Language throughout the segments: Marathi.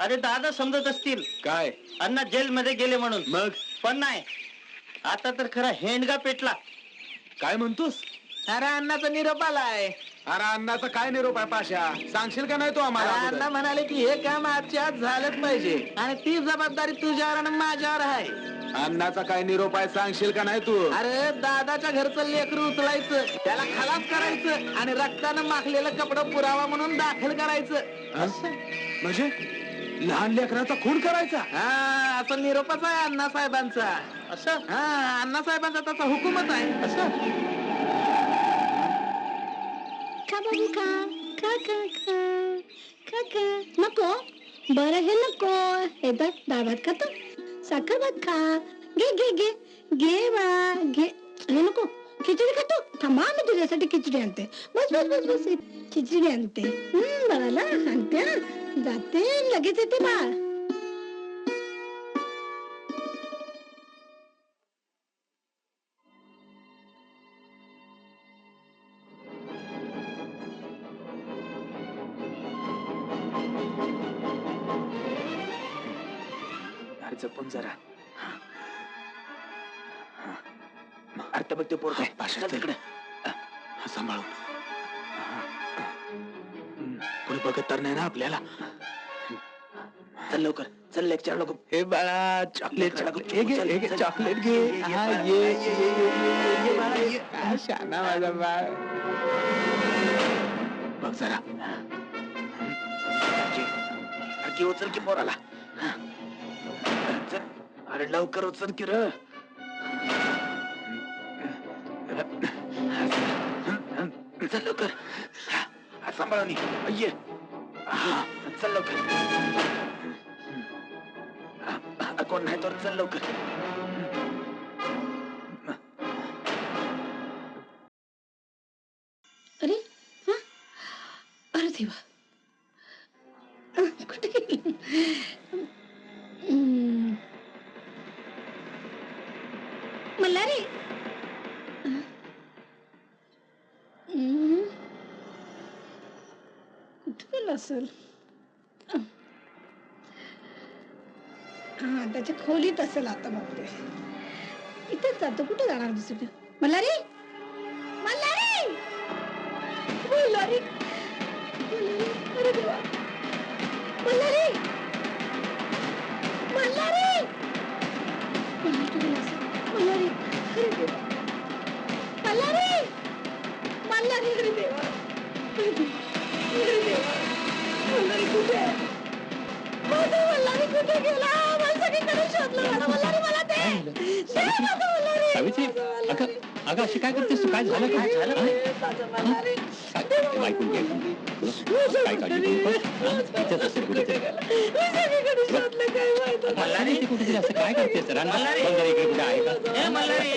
अरे दादा समजत असतील काय अण्णा जेल मध्ये गेले म्हणून. मग पण नाही, आता तर खरा हेंडगा पेटला. काय म्हणतोस? अरे अण्णाचा निरोप आलाय. अरे अण्णाचा काय निरोप आहे पाशा, सांगशील का नाही तू आम्हाला? अण्णा म्हणाले की हे काम आजच्या आज झालंच पाहिजे आणि ती जबाबदारी तुझ्यावर आणि माझ्यावर आहे. अण्णाचा काय निरोप आहे सांगशील का नाही तू? अरे दादाच्या घरचं लेकरू उचलायचं, त्याला खलास करायचं आणि रक्तानं माखलेलं कपडं पुरावा म्हणून दाखल करायचं. म्हणजे लहान लेकराचा खून करायचा? हा, असं निरोपच आहे अण्णा साहेबांचा. असं? हा, अण्णा साहेबांचा तसा हुकूमच आहे. असं? खा बाबू खा, खा खा खा खा खा. नको, बरं हे नको. हे बघ, डाळ भात खातो, साखर भात खा. घे घे घे घे बा घे. हे नको, खिचडी खातो. थांबा, मी तुझ्यासाठी खिचडी आणते. बस बस बस बस, खिचडी आणते. बाळाला आणते. जाते, लगेच येते बाळ. जपून जरा. अर्थ बघ ते पोर काय पाशा तिकडे सांभाळून. कोणी बघत तर नाही ना आपल्याला? चल लवकर, चल लेक्चर नको. हे बाळा चॉकलेट, चॉकलेट हे घे, हे घे चॉकलेट घे. हा ये ये ये बाळा ये. हा, शाना माझा बाळ. बघ जरा. की उचल की पोराला. अरे लवकर उचल की र. चल लवकर. सांभाळून ये. चल लवकर. कोण नाही तर चल लवकर. अरे हा, अरे देवा, कुठे गेली? मल्हारी, कुठे गेला असेल? हा, त्याच्या खोलीत असेल. आता बघते, इथेच जातो. कुठे जाणार दुसरीकडे? मल्हारी, मल्हारी, मल्हारी, अरे देवा, मल्हारी, मल्हारी, मल्हारी, अरे देवा, मल्हारी, मल्हारी, अरे देवा, अरे देवा, मल्हारी कुठे आहे? माझा मल्हारी कुठे गेला? मला सगळीकडे शोधलं. मला मल्हारी, मला दे माझं मल्हारी. सावित्री, अगं अशी काय करतेस तू? काय झालं? काय झालं? ऐकून घे, काय काळजी करू नकोस. इथेच असेल कुठेतरी. मल्हारी कुठेतरी असं काय करतेस? इकडे कुठे आहे का? मल्हारी,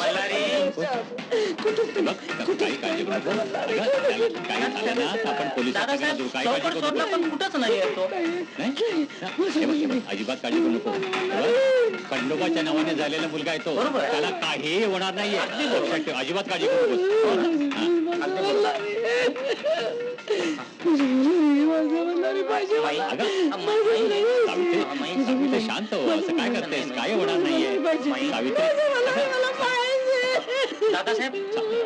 मल्हारी, बघ, काही काळजी करू नकोस. काय झालं ना, आपण पोलिसांना काय काळजी करू नको. पण कुठंच नाही येतो. नाही, अजिबात काळजी करू नको. खंडोबाच्या नावाने झालेला मुलगा येतो, त्याला काही होणार नाहीये. अजिबात काळजी करू सावित्री, शांत हो. असं काय करतेस? काय होणार नाहीये सावित्री. दादासाहेब,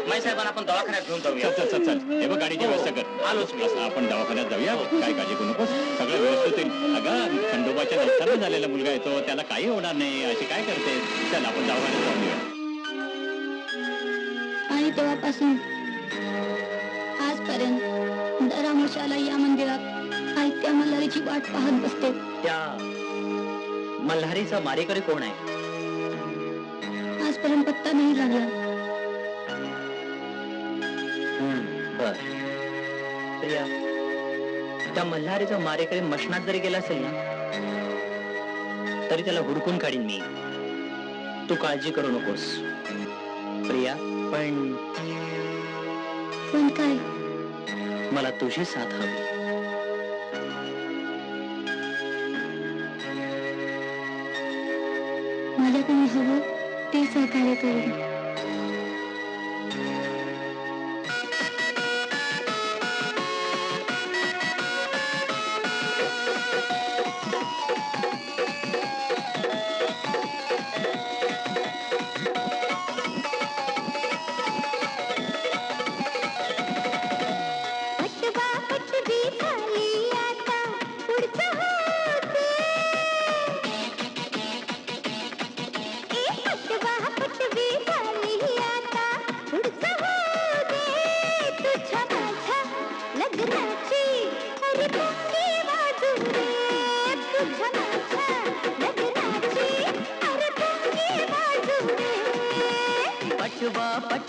माई साहेबांना आपण दवाखान्यात घेऊन जाऊया. चल चल चल, हे बघ गाडीची व्यवस्था कर. आलोच मी. आपण दवाखान्यात जाऊया. काय काळजी करू नकोस, सगळं व्यवस्थित होईल. अगं खंडोबाच्या नवसानं झालेला मुलगा येतो, त्याला काही होणार नाही. अशी काय करते? चल आपण दवाखान्यात जाऊन येऊया. आणि तेव्हापासून आजपर्यंत दर अमावस्येला या मंदिरात आई त्या मल्हारीची वाट पाहत बसते. त्या मल्हारीचा मारेकरी कोण आहे? आजपर्यंत पत्ता नाही लागला. बर. प्रिया, त्या मल्हारीचा मारेकरी मशनात जरी गेला असेल ना, तरी त्याला हुडकून काढीन मी. तू काळजी करू नकोस प्रिया. पण काय? मला तुझी साथ हवी. माझ्याकडून हवं ते सहकार्य करेन.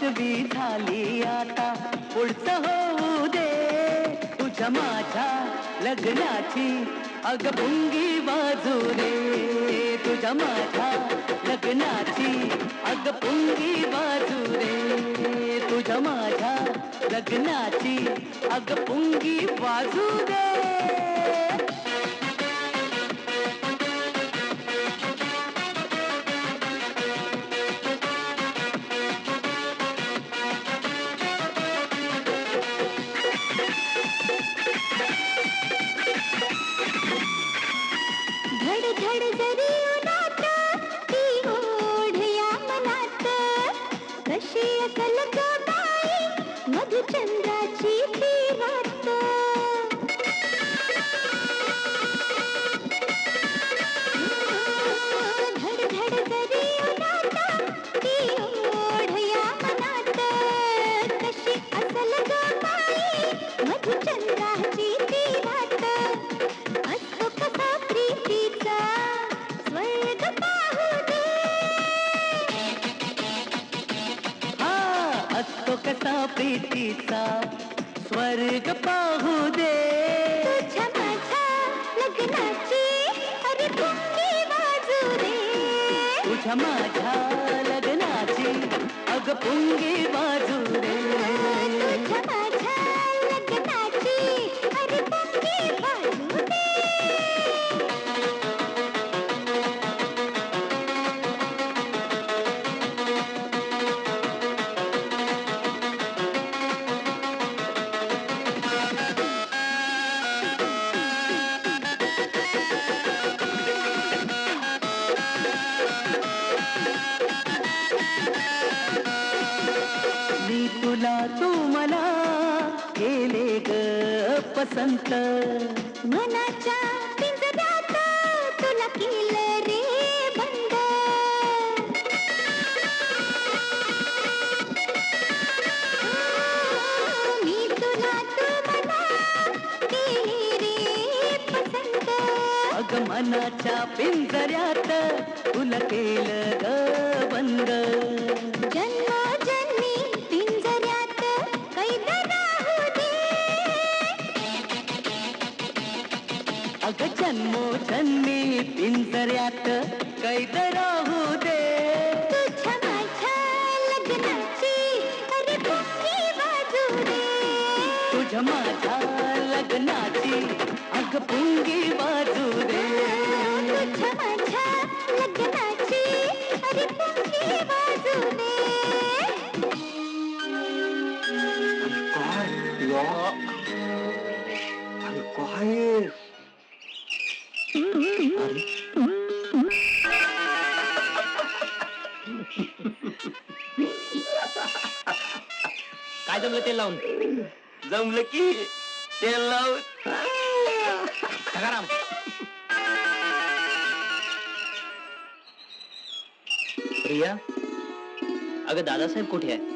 पाचवी झाली आता पुढचं होऊ दे तुझ्या माझ्या लग्नाची अग पुंगी बाजू रे तुझ्या माझ्या लग्नाची अग पुंगी बाजू रे तुझ्या माझ्या लग्नाची अग पुंगी बाजू दे धड धड जरी उन्हात ती ओढ या मनात कशी असल ग बाई मधुचंद्राची ती रात धड धड जरी उन्हात ती ओढ या मनात कशी असल ग बाई मधुचंद्राची ती रात असतो कसा प्रीतीचा स्वर्ग पाहू दे हा असतो कसा प्रीतीचा स्वर्ग पाहू दे तुझ्या माझ्या लग्नाची अरे पुंगी बाजू रे तुझ्या माझ्या लग्नाची अग पुंगी बाजू रे तुझ्या माझ्या लग्नाची अरे पुंगी बाजू दे मी तुला तू मला केले ग पसंत मनाच्या पिंजऱ्यात तुला केलं रे बंद मी तुला तू मला केली रे पसंत अग मनाच्या पिंजऱ्यात तुला केलं ग बंद जन्मोजन्मी पिंजऱ्यात कैद राहू दे अग जन्मोजन्मी पिंजऱ्यात कैद राहू दे तुझ्या माझ्या लग्नाची अरे पुंगी बाजू रे तुझ्या माझ्या लग्नाची अग पुंगी बाजू रे तुझ्या माझ्या लग्नाची अरे पुंगी बाजू रे काय जमलं ते लावून जमलं की तेल लावून सखाराम प्रिया अगं दादासाहेब कुठे आहे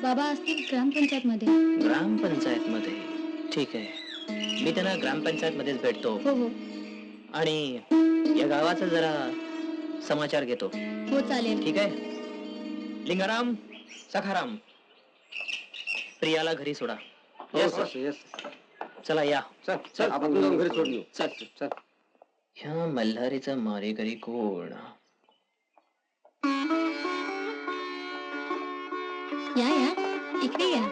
बाबा असतील ग्रामपंचायत मध्ये ग्रामपंचायत मध्ये ठीक आहे मी त्यांना ग्रामपंचायत मध्येच भेटतो हो हो आणि या गावाचा जरा समाचार घेतो हो चालेल ठीक आहे लिंगाराम सखाराम प्रियाला घरी सोडा चला या चल आपण जाऊन घरी सोडून येऊ चल चल ह्या मल्हारीचा मारेकरी कोण या या इकडे या